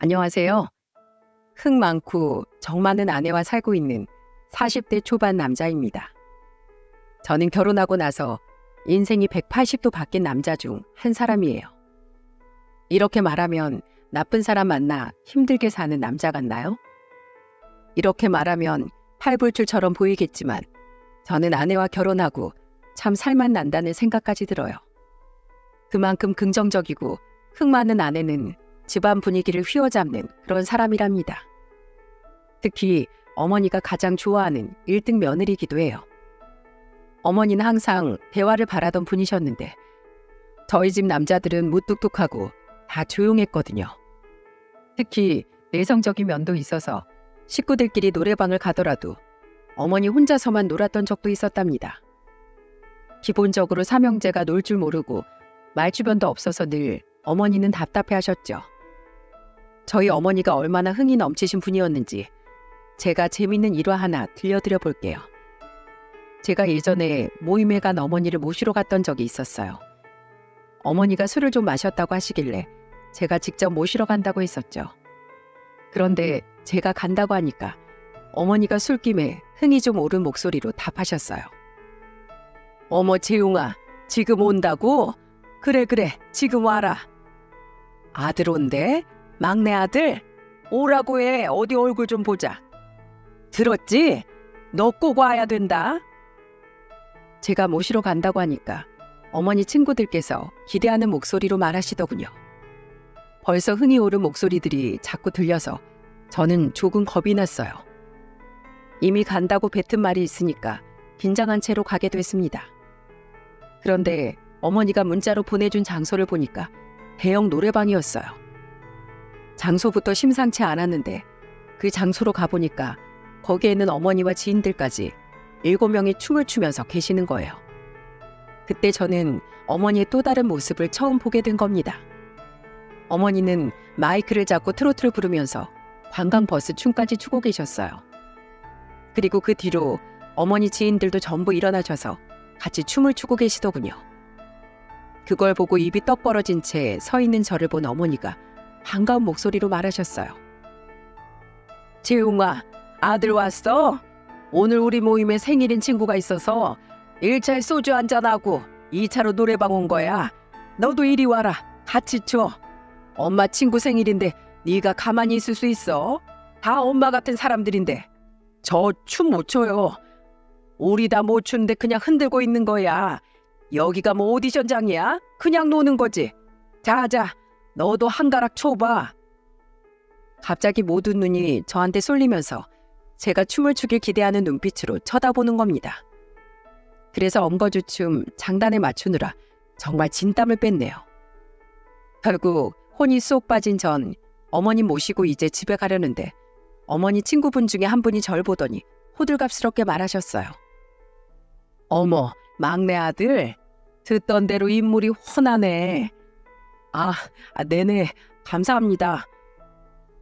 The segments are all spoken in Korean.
안녕하세요. 흥 많고 정 많은 아내와 살고 있는 40대 초반 남자입니다. 저는 결혼하고 나서 인생이 180도 바뀐 남자 중 한 사람이에요. 이렇게 말하면 나쁜 사람 만나 힘들게 사는 남자 같나요? 이렇게 말하면 팔불출처럼 보이겠지만 저는 아내와 결혼하고 참 살만 난다는 생각까지 들어요. 그만큼 긍정적이고 흥 많은 아내는 집안 분위기를 휘어잡는 그런 사람이랍니다. 특히 어머니가 가장 좋아하는 1등 며느리이기도 해요. 어머니는 항상 대화를 바라던 분이셨는데 저희 집 남자들은 무뚝뚝하고 다 조용했거든요. 특히 내성적인 면도 있어서 식구들끼리 노래방을 가더라도 어머니 혼자서만 놀았던 적도 있었답니다. 기본적으로 삼형제가 놀 줄 모르고 말주변도 없어서 늘 어머니는 답답해하셨죠. 저희 어머니가 얼마나 흥이 넘치신 분이었는지 제가 재밌는 일화 하나 들려드려 볼게요. 제가 예전에 모임에 간 어머니를 모시러 갔던 적이 있었어요. 어머니가 술을 좀 마셨다고 하시길래 제가 직접 모시러 간다고 했었죠. 그런데 제가 간다고 하니까 어머니가 술김에 흥이 좀 오른 목소리로 답하셨어요. 어머 재용아, 지금 온다고? 그래 지금 와라. 아들 온대? 막내 아들? 오라고 해. 어디 얼굴 좀 보자. 들었지? 너 꼭 와야 된다. 제가 모시러 간다고 하니까 어머니 친구들께서 기대하는 목소리로 말하시더군요. 벌써 흥이 오른 목소리들이 자꾸 들려서 저는 조금 겁이 났어요. 이미 간다고 뱉은 말이 있으니까 긴장한 채로 가게 됐습니다. 그런데 어머니가 문자로 보내준 장소를 보니까 대형 노래방이었어요. 장소부터 심상치 않았는데 그 장소로 가보니까 거기에는 어머니와 지인들까지 7명이 춤을 추면서 계시는 거예요. 그때 저는 어머니의 또 다른 모습을 처음 보게 된 겁니다. 어머니는 마이크를 잡고 트로트를 부르면서 관광버스 춤까지 추고 계셨어요. 그리고 그 뒤로 어머니 지인들도 전부 일어나셔서 같이 춤을 추고 계시더군요. 그걸 보고 입이 떡 벌어진 채 서 있는 저를 본 어머니가 반가운 목소리로 말하셨어요. 재용아, 아들 왔어? 오늘 우리 모임에 생일인 친구가 있어서 1차에 소주 한잔하고 2차로 노래방 온 거야. 너도 이리 와라. 같이 춰. 엄마 친구 생일인데 네가 가만히 있을 수 있어? 다 엄마 같은 사람들인데. 저 춤 못 춰요. 우리 다 못 추는데 그냥 흔들고 있는 거야. 여기가 뭐 오디션장이야? 그냥 노는 거지. 자자, 너도 한 가락 춰봐. 갑자기 모든 눈이 저한테 쏠리면서 제가 춤을 추길 기대하는 눈빛으로 쳐다보는 겁니다. 그래서 엉거주춤 장단에 맞추느라 정말 진땀을 뺐네요. 결국 혼이 쏙 빠진 전 어머님 모시고 이제 집에 가려는데 어머니 친구분 중에 한 분이 절 보더니 호들갑스럽게 말하셨어요. 어머, 막내 아들? 듣던 대로 인물이 훤하네. 네네, 감사합니다.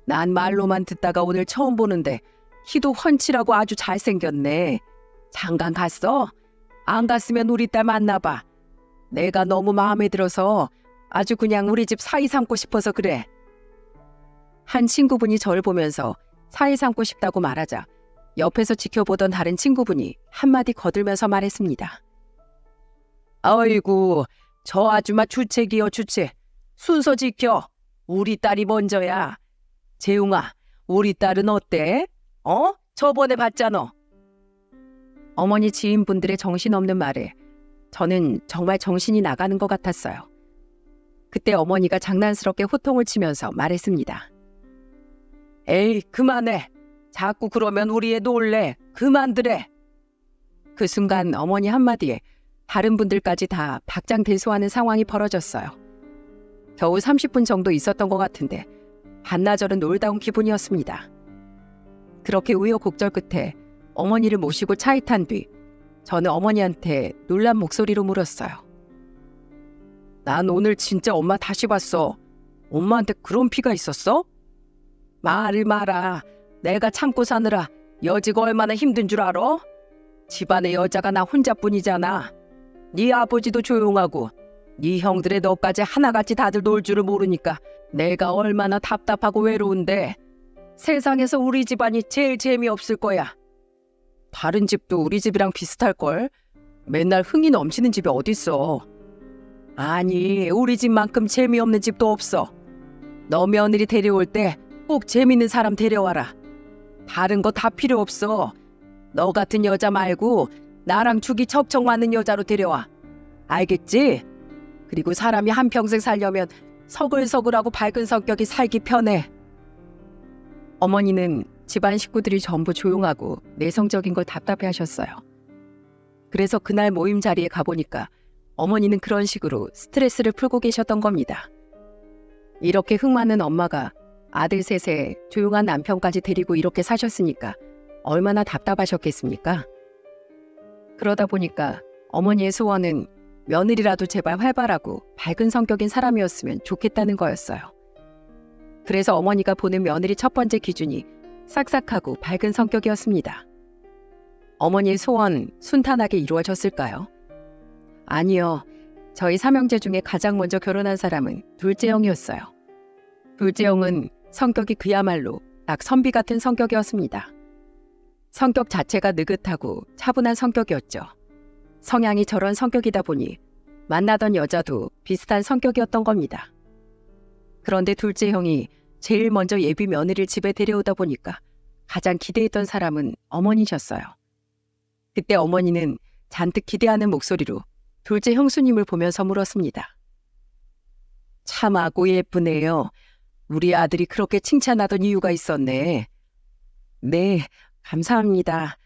난 말로만 듣다가 오늘 처음 보는데 키도 훤칠하고 아주 잘생겼네. 장가 갔어? 안 갔으면 우리 딸 만나봐. 내가 너무 마음에 들어서 아주 그냥 우리 집 사위 삼고 싶어서 그래. 한 친구분이 저를 보면서 사위 삼고 싶다고 말하자 옆에서 지켜보던 다른 친구분이 한마디 거들면서 말했습니다. 아이고, 저 아줌마 주책이여 주책. 순서 지켜. 우리 딸이 먼저야. 재웅아, 우리 딸은 어때? 저번에 봤잖아. 어머니 지인분들의 정신없는 말에 저는 정말 정신이 나가는 것 같았어요. 그때 어머니가 장난스럽게 호통을 치면서 말했습니다. 에이, 그만해. 자꾸 그러면 우리 애 놀래. 그만두래. 그 순간 어머니 한마디에 다른 분들까지 다 박장대소하는 상황이 벌어졌어요. 겨우 30분 정도 있었던 것 같은데 반나절은 놀다 온 기분이었습니다. 그렇게 우여곡절 끝에 어머니를 모시고 차에 탄 뒤 저는 어머니한테 놀란 목소리로 물었어요. 난 오늘 진짜 엄마 다시 봤어. 엄마한테 그런 피가 있었어? 말을 마라. 내가 참고 사느라 여지가 얼마나 힘든 줄 알아? 집안에 여자가 나 혼자뿐이잖아. 네 아버지도 조용하고 네 형들의 너까지 하나같이 다들 놀 줄을 모르니까 내가 얼마나 답답하고 외로운데. 세상에서 우리 집안이 제일 재미없을 거야. 다른 집도 우리 집이랑 비슷할걸. 맨날 흥이 넘치는 집이 어딨어. 아니, 우리 집만큼 재미없는 집도 없어. 너 며느리 데려올 때 꼭 재밌는 사람 데려와라. 다른 거 다 필요 없어. 너 같은 여자 말고 나랑 축이 척척 맞는 여자로 데려와. 알겠지? 그리고 사람이 한평생 살려면 서글서글하고 밝은 성격이 살기 편해. 어머니는 집안 식구들이 전부 조용하고 내성적인 걸 답답해하셨어요. 그래서 그날 모임 자리에 가보니까 어머니는 그런 식으로 스트레스를 풀고 계셨던 겁니다. 이렇게 흥 많은 엄마가 아들 셋에 조용한 남편까지 데리고 이렇게 사셨으니까 얼마나 답답하셨겠습니까? 그러다 보니까 어머니의 소원은 며느리라도 제발 활발하고 밝은 성격인 사람이었으면 좋겠다는 거였어요. 그래서 어머니가 보는 며느리 첫 번째 기준이 싹싹하고 밝은 성격이었습니다. 어머니의 소원 순탄하게 이루어졌을까요? 아니요. 저희 삼형제 중에 가장 먼저 결혼한 사람은 둘째 형이었어요. 둘째 형은 성격이 그야말로 딱 선비 같은 성격이었습니다. 성격 자체가 느긋하고 차분한 성격이었죠. 성향이 저런 성격이다 보니 만나던 여자도 비슷한 성격이었던 겁니다. 그런데 둘째 형이 제일 먼저 예비 며느리를 집에 데려오다 보니까 가장 기대했던 사람은 어머니셨어요. 그때 어머니는 잔뜩 기대하는 목소리로 둘째 형수님을 보면서 물었습니다. 참하고 예쁘네요. 우리 아들이 그렇게 칭찬하던 이유가 있었네. 네, 감사합니다.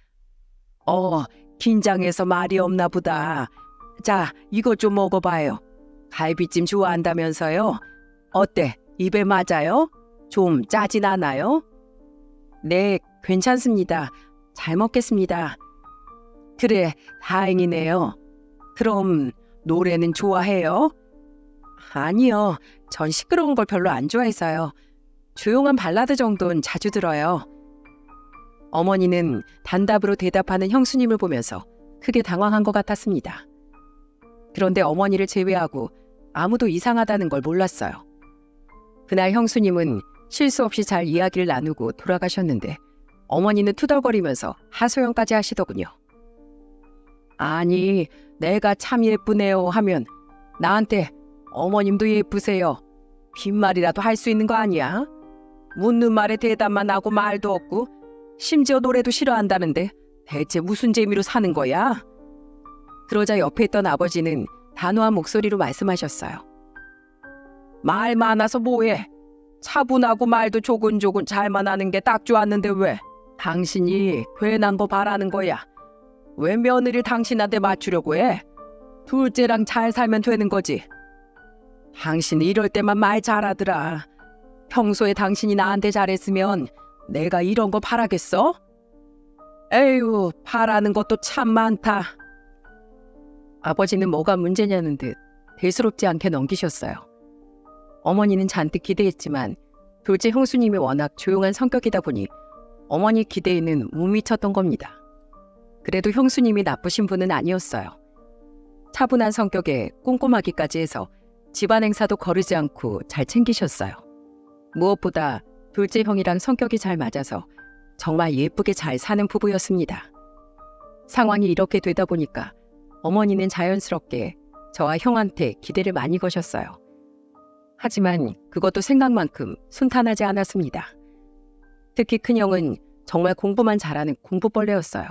긴장해서 말이 없나 보다. 자, 이것 좀 먹어봐요. 갈비찜 좋아한다면서요? 어때? 입에 맞아요? 좀 짜진 않아요? 네, 괜찮습니다. 잘 먹겠습니다. 그래, 다행이네요. 그럼 노래는 좋아해요? 아니요, 전 시끄러운 걸 별로 안 좋아해서요. 조용한 발라드 정도는 자주 들어요. 어머니는 단답으로 대답하는 형수님을 보면서 크게 당황한 것 같았습니다. 그런데 어머니를 제외하고 아무도 이상하다는 걸 몰랐어요. 그날 형수님은 실수 없이 잘 이야기를 나누고 돌아가셨는데 어머니는 투덜거리면서 하소연까지 하시더군요. 아니, 내가 참 예쁘네요 하면 나한테 어머님도 예쁘세요. 빈말이라도 할 수 있는 거 아니야? 묻는 말에 대답만 하고 말도 없고 심지어 노래도 싫어한다는데 대체 무슨 재미로 사는 거야? 그러자 옆에 있던 아버지는 단호한 목소리로 말씀하셨어요. 말 많아서 뭐해? 차분하고 말도 조곤조곤 잘만 하는 게 딱 좋았는데 왜? 당신이 괜한 거 바라는 거야. 왜 며느리를 당신한테 맞추려고 해? 둘째랑 잘 살면 되는 거지. 당신이 이럴 때만 말 잘하더라. 평소에 당신이 나한테 잘했으면 내가 이런 거 바라겠어? 에휴, 바라는 것도 참 많다. 아버지는 뭐가 문제냐는 듯 대수롭지 않게 넘기셨어요. 어머니는 잔뜩 기대했지만 둘째 형수님이 워낙 조용한 성격이다 보니 어머니 기대에는 못 미쳤던 겁니다. 그래도 형수님이 나쁘신 분은 아니었어요. 차분한 성격에 꼼꼼하기까지 해서 집안 행사도 거르지 않고 잘 챙기셨어요. 무엇보다 둘째 형이랑 성격이 잘 맞아서 정말 예쁘게 잘 사는 부부였습니다. 상황이 이렇게 되다 보니까 어머니는 자연스럽게 저와 형한테 기대를 많이 거셨어요. 하지만 그것도 생각만큼 순탄하지 않았습니다. 특히 큰형은 정말 공부만 잘하는 공부벌레였어요.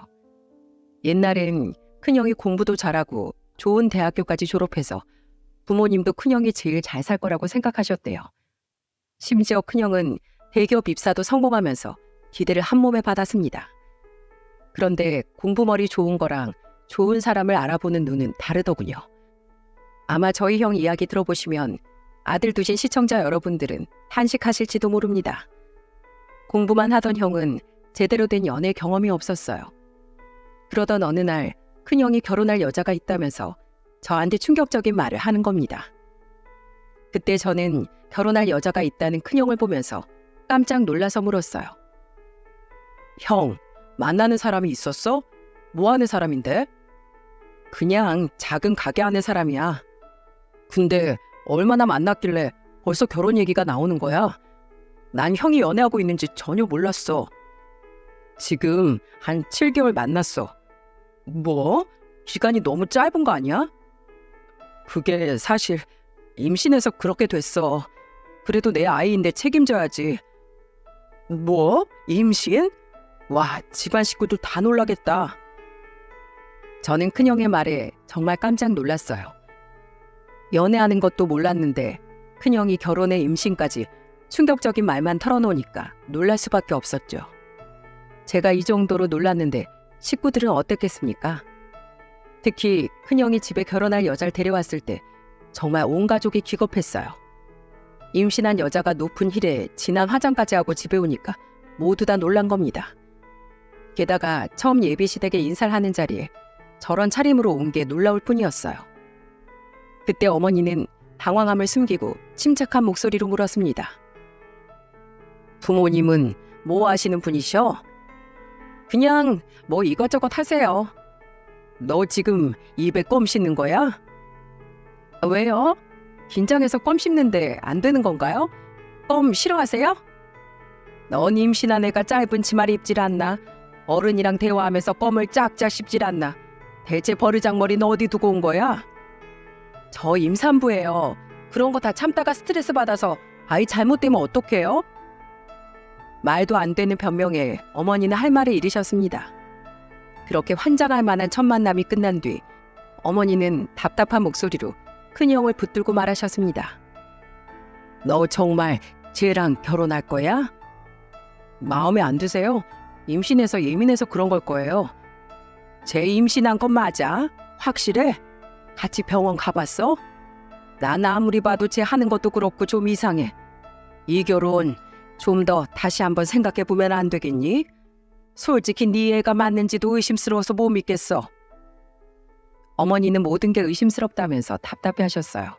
옛날엔 큰형이 공부도 잘하고 좋은 대학교까지 졸업해서 부모님도 큰형이 제일 잘 살 거라고 생각하셨대요. 심지어 큰형은 대기업 입사도 성공하면서 기대를 한 몸에 받았습니다. 그런데 공부머리 좋은 거랑 좋은 사람을 알아보는 눈은 다르더군요. 아마 저희 형 이야기 들어보시면 아들 두신 시청자 여러분들은 탄식하실지도 모릅니다. 공부만 하던 형은 제대로 된 연애 경험이 없었어요. 그러던 어느 날 큰형이 결혼할 여자가 있다면서 저한테 충격적인 말을 하는 겁니다. 그때 저는 결혼할 여자가 있다는 큰형을 보면서 깜짝 놀라서 물었어요. 형, 만나는 사람이 있었어? 뭐 하는 사람인데? 그냥 작은 가게 하는 사람이야. 근데 얼마나 만났길래 벌써 결혼 얘기가 나오는 거야? 난 형이 연애하고 있는지 전혀 몰랐어. 지금 한 7개월 만났어. 뭐? 기간이 너무 짧은 거 아니야? 그게 사실 임신해서 그렇게 됐어. 그래도 내 아이인데 책임져야지. 뭐? 임신? 와, 집안 식구들 다 놀라겠다. 저는 큰형의 말에 정말 깜짝 놀랐어요. 연애하는 것도 몰랐는데 큰형이 결혼에 임신까지 충격적인 말만 털어놓으니까 놀랄 수밖에 없었죠. 제가 이 정도로 놀랐는데 식구들은 어땠겠습니까? 특히 큰형이 집에 결혼할 여자를 데려왔을 때 정말 온 가족이 기겁했어요. 임신한 여자가 높은 힐에 진한 화장까지 하고 집에 오니까 모두 다 놀란 겁니다. 게다가 처음 예비시댁에 인사를 하는 자리에 저런 차림으로 온 게 놀라울 뿐이었어요. 그때 어머니는 당황함을 숨기고 침착한 목소리로 물었습니다. 부모님은 뭐 하시는 분이셔? 그냥 뭐 이것저것 하세요. 너 지금 입에 껌 씹는 거야? 왜요? 긴장해서 껌 씹는데 안 되는 건가요? 껌 싫어하세요? 넌 임신한 애가 짧은 치마를 입질 않나? 어른이랑 대화하면서 껌을 짝짝 씹질 않나? 대체 버르장머리 너 어디 두고 온 거야? 저 임산부예요. 그런 거 다 참다가 스트레스 받아서 아이 잘못되면 어떡해요? 말도 안 되는 변명에 어머니는 할 말을 잃으셨습니다. 그렇게 환장할 만한 첫 만남이 끝난 뒤 어머니는 답답한 목소리로 큰형을 붙들고 말하셨습니다. 너 정말 쟤랑 결혼할 거야? 마음에 안 드세요? 임신해서 예민해서 그런 걸 거예요. 쟤 임신한 건 맞아? 확실해? 같이 병원 가봤어? 난 아무리 봐도 쟤 하는 것도 그렇고 좀 이상해. 이 결혼 좀 더 다시 한번 생각해보면 안 되겠니? 솔직히 네 애가 맞는지도 의심스러워서 못 믿겠어. 어머니는 모든 게 의심스럽다면서 답답해하셨어요.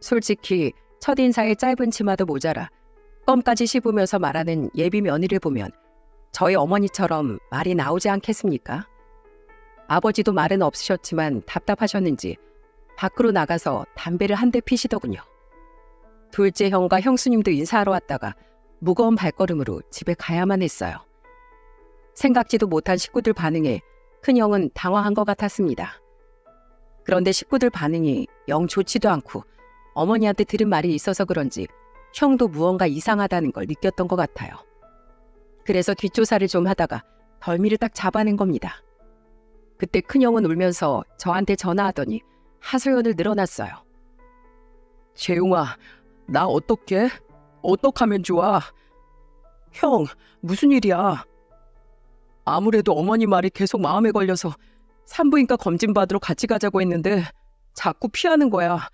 솔직히 첫인사의 짧은 치마도 모자라 껌까지 씹으면서 말하는 예비 며느리를 보면 저희 어머니처럼 말이 나오지 않겠습니까? 아버지도 말은 없으셨지만 답답하셨는지 밖으로 나가서 담배를 한 대 피시더군요. 둘째 형과 형수님도 인사하러 왔다가 무거운 발걸음으로 집에 가야만 했어요. 생각지도 못한 식구들 반응에 큰형은 당황한 것 같았습니다. 그런데 식구들 반응이 영 좋지도 않고 어머니한테 들은 말이 있어서 그런지 형도 무언가 이상하다는 걸 느꼈던 것 같아요. 그래서 뒷조사를 좀 하다가 덜미를 딱 잡아낸 겁니다. 그때 큰형은 울면서 저한테 전화하더니 하소연을 늘어놨어요. 재용아, 나 어떡해? 어떡하면 좋아? 형, 무슨 일이야? 아무래도 어머니 말이 계속 마음에 걸려서 산부인과 검진 받으러 같이 가자고 했는데 자꾸 피하는 거야.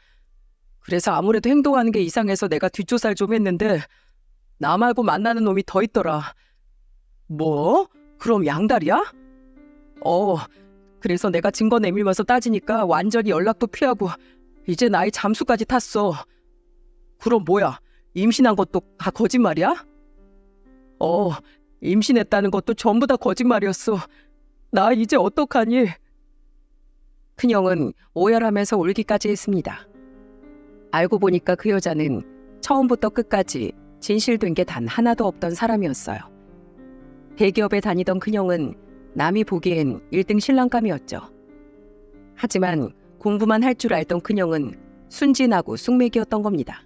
그래서 아무래도 행동하는 게 이상해서 내가 뒷조사를 좀 했는데 나 말고 만나는 놈이 더 있더라. 뭐? 그럼 양다리야? 그래서 내가 증거 내밀면서 따지니까 완전히 연락도 피하고 이제 나이 잠수까지 탔어. 그럼 뭐야? 임신한 것도 다 거짓말이야? 임신했다는 것도 전부 다 거짓말이었어. 나 이제 어떡하니? 큰형은 오열하면서 울기까지 했습니다. 알고 보니까 그 여자는 처음부터 끝까지 진실된 게 단 하나도 없던 사람이었어요. 대기업에 다니던 큰형은 남이 보기엔 1등 신랑감이었죠. 하지만 공부만 할 줄 알던 큰형은 순진하고 쑥맥이었던 겁니다.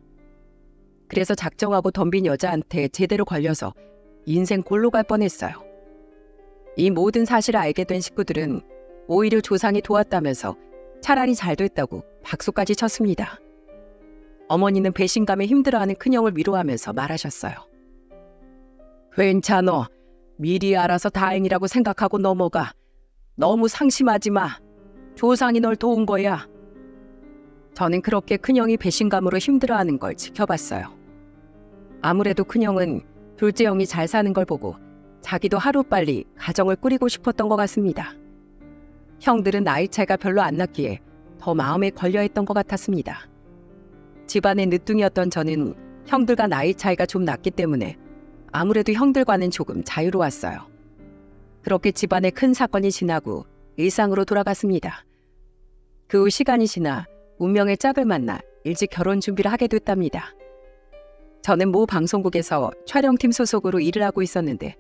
그래서 작정하고 덤빈 여자한테 제대로 걸려서 인생 골로 갈 뻔했어요. 이 모든 사실을 알게 된 식구들은 오히려 조상이 도왔다면서 차라리 잘 됐다고 박수까지 쳤습니다. 어머니는 배신감에 힘들어하는 큰형을 위로하면서 말하셨어요. 괜찮어. 미리 알아서 다행이라고 생각하고 넘어가. 너무 상심하지 마. 조상이 널 도운 거야. 저는 그렇게 큰형이 배신감으로 힘들어하는 걸 지켜봤어요. 아무래도 큰형은 둘째 형이 잘 사는 걸 보고 자기도 하루빨리 가정을 꾸리고 싶었던 것 같습니다. 형들은 나이 차이가 별로 안 났기에 더 마음에 걸려했던 것 같았습니다. 집안의 늦둥이였던 저는 형들과 나이 차이가 좀 났기 때문에 아무래도 형들과는 조금 자유로웠어요. 그렇게 집안의 큰 사건이 지나고 일상으로 돌아갔습니다. 그 후 시간이 지나 운명의 짝을 만나 일찍 결혼 준비를 하게 됐답니다. 저는 모 방송국에서 촬영팀 소속으로 일을 하고 있었는데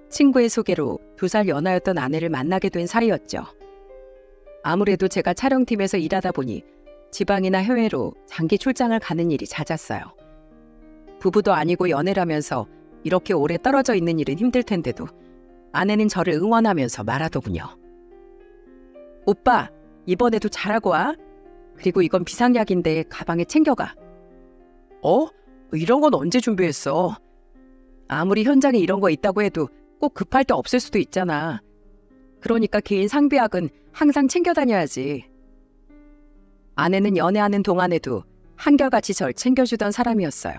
친구의 소개로 2살 연하였던 아내를 만나게 된 사이였죠. 아무래도 제가 촬영팀에서 일하다 보니 지방이나 해외로 장기 출장을 가는 일이 잦았어요. 부부도 아니고 연애라면서 이렇게 오래 떨어져 있는 일은 힘들 텐데도 아내는 저를 응원하면서 말하더군요. 오빠, 이번에도 잘하고 와. 그리고 이건 비상약인데 가방에 챙겨가. 이런 건 언제 준비했어? 아무리 현장에 이런 거 있다고 해도 꼭 급할 때 없을 수도 있잖아. 그러니까 개인 상비약은 항상 챙겨 다녀야지. 아내는 연애하는 동안에도 한결같이 절 챙겨주던 사람이었어요.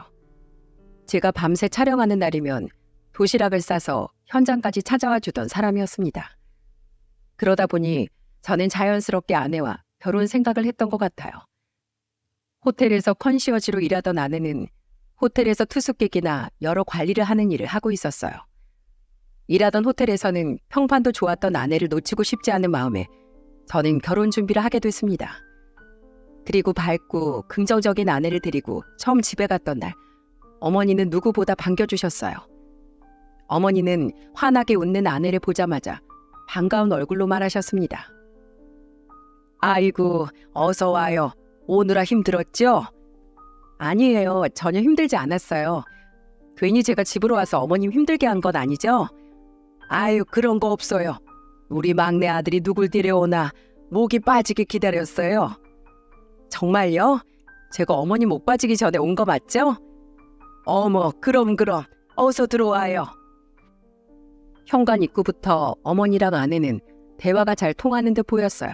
제가 밤새 촬영하는 날이면 도시락을 싸서 현장까지 찾아와 주던 사람이었습니다. 그러다 보니 저는 자연스럽게 아내와 결혼 생각을 했던 것 같아요. 호텔에서 컨시어지로 일하던 아내는 호텔에서 투숙객이나 여러 관리를 하는 일을 하고 있었어요. 일하던 호텔에서는 평판도 좋았던 아내를 놓치고 싶지 않은 마음에 저는 결혼 준비를 하게 됐습니다. 그리고 밝고 긍정적인 아내를 데리고 처음 집에 갔던 날, 어머니는 누구보다 반겨주셨어요. 어머니는 환하게 웃는 아내를 보자마자 반가운 얼굴로 말하셨습니다. 아이고, 어서 와요. 오느라 힘들었죠? 아니에요. 전혀 힘들지 않았어요. 괜히 제가 집으로 와서 어머님 힘들게 한 건 아니죠? 아유, 그런 거 없어요. 우리 막내 아들이 누굴 데려오나 목이 빠지게 기다렸어요. 정말요? 제가 어머님 목 빠지기 전에 온 거 맞죠? 어머, 그럼 어서 들어와요. 현관 입구부터 어머니랑 아내는 대화가 잘 통하는 듯 보였어요.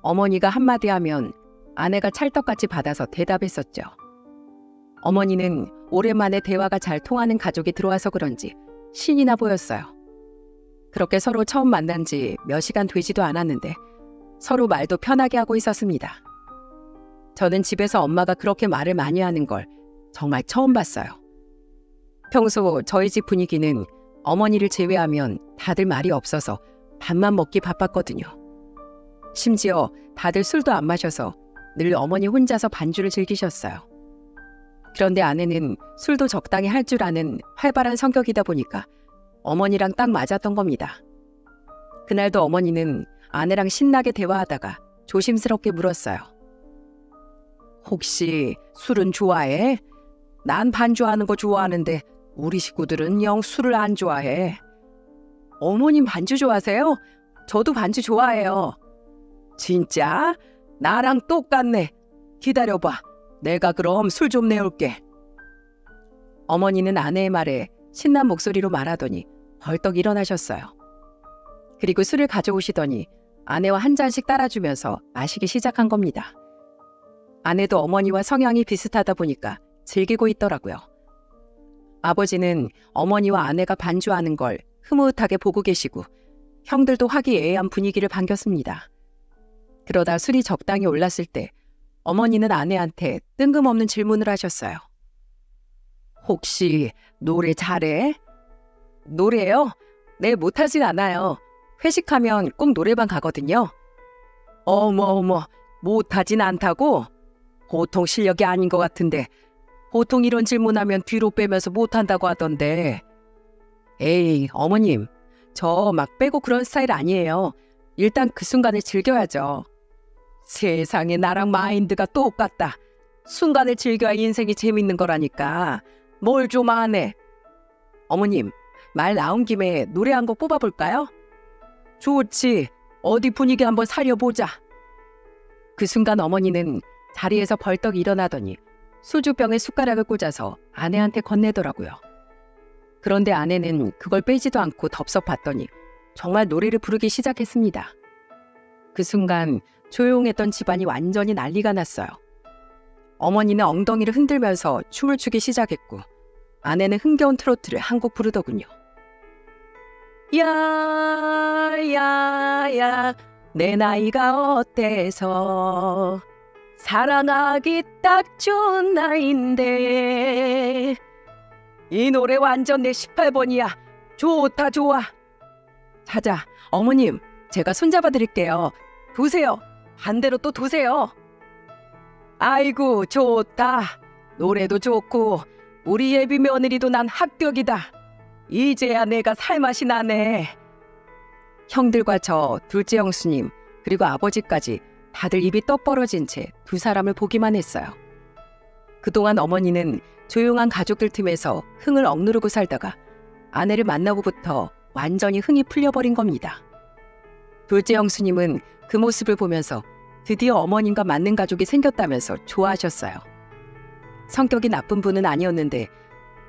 어머니가 한마디 하면 아내가 찰떡같이 받아서 대답했었죠. 어머니는 오랜만에 대화가 잘 통하는 가족이 들어와서 그런지 신이 나 보였어요. 그렇게 서로 처음 만난 지 몇 시간 되지도 않았는데 서로 말도 편하게 하고 있었습니다. 저는 집에서 엄마가 그렇게 말을 많이 하는 걸 정말 처음 봤어요. 평소 저희 집 분위기는 어머니를 제외하면 다들 말이 없어서 밥만 먹기 바빴거든요. 심지어 다들 술도 안 마셔서 늘 어머니 혼자서 반주를 즐기셨어요. 그런데 아내는 술도 적당히 할 줄 아는 활발한 성격이다 보니까 어머니랑 딱 맞았던 겁니다. 그날도 어머니는 아내랑 신나게 대화하다가 조심스럽게 물었어요. 혹시 술은 좋아해? 난 반주하는 거 좋아하는데 우리 식구들은 영 술을 안 좋아해. 어머님 반주 좋아하세요? 저도 반주 좋아해요. 진짜? 나랑 똑같네. 기다려봐. 내가 그럼 술 좀 내올게. 어머니는 아내의 말에 신난 목소리로 말하더니 벌떡 일어나셨어요. 그리고 술을 가져오시더니 아내와 한 잔씩 따라주면서 마시기 시작한 겁니다. 아내도 어머니와 성향이 비슷하다 보니까 즐기고 있더라고요. 아버지는 어머니와 아내가 반주하는 걸 흐뭇하게 보고 계시고 형들도 화기애애한 분위기를 반겼습니다. 그러다 술이 적당히 올랐을 때 어머니는 아내한테 뜬금없는 질문을 하셨어요. 혹시 노래 잘해? 노래요? 네, 못하진 않아요. 회식하면 꼭 노래방 가거든요. 어머, 못하진 않다고? 보통 실력이 아닌 것 같은데 보통 이런 질문하면 뒤로 빼면서 못한다고 하던데. 에이, 어머님, 저 막 빼고 그런 스타일 아니에요. 일단 그 순간을 즐겨야죠. 세상에 나랑 마인드가 똑같다. 순간을 즐겨야 인생이 재밌는 거라니까. 뭘 좀 안 해. 어머님, 말 나온 김에 노래 한 곡 뽑아볼까요? 좋지. 어디 분위기 한번 살려보자. 그 순간 어머니는 자리에서 벌떡 일어나더니 소주병에 숟가락을 꽂아서 아내한테 건네더라고요. 그런데 아내는 그걸 빼지도 않고 덥석 봤더니 정말 노래를 부르기 시작했습니다. 그 순간 조용했던 집안이 완전히 난리가 났어요. 어머니는 엉덩이를 흔들면서 춤을 추기 시작했고 아내는 흥겨운 트로트를 한 곡 부르더군요. 야야야 내 나이가 어때서 사랑하기 딱 좋은 나이인데 이 노래 완전 내 18번이야. 좋다 좋아. 자자 어머님 제가 손잡아 드릴게요. 도세요. 반대로 또 도세요. 아이고 좋다. 노래도 좋고 우리 예비 며느리도 난 합격이다. 이제야 내가 살맛이 나네. 형들과 저 둘째 형수님 그리고 아버지까지 다들 입이 떡 벌어진 채 두 사람을 보기만 했어요. 그동안 어머니는 조용한 가족들 틈에서 흥을 억누르고 살다가 아내를 만나고부터 완전히 흥이 풀려버린 겁니다. 둘째 형수님은 그 모습을 보면서 드디어 어머님과 맞는 가족이 생겼다면서 좋아하셨어요. 성격이 나쁜 분은 아니었는데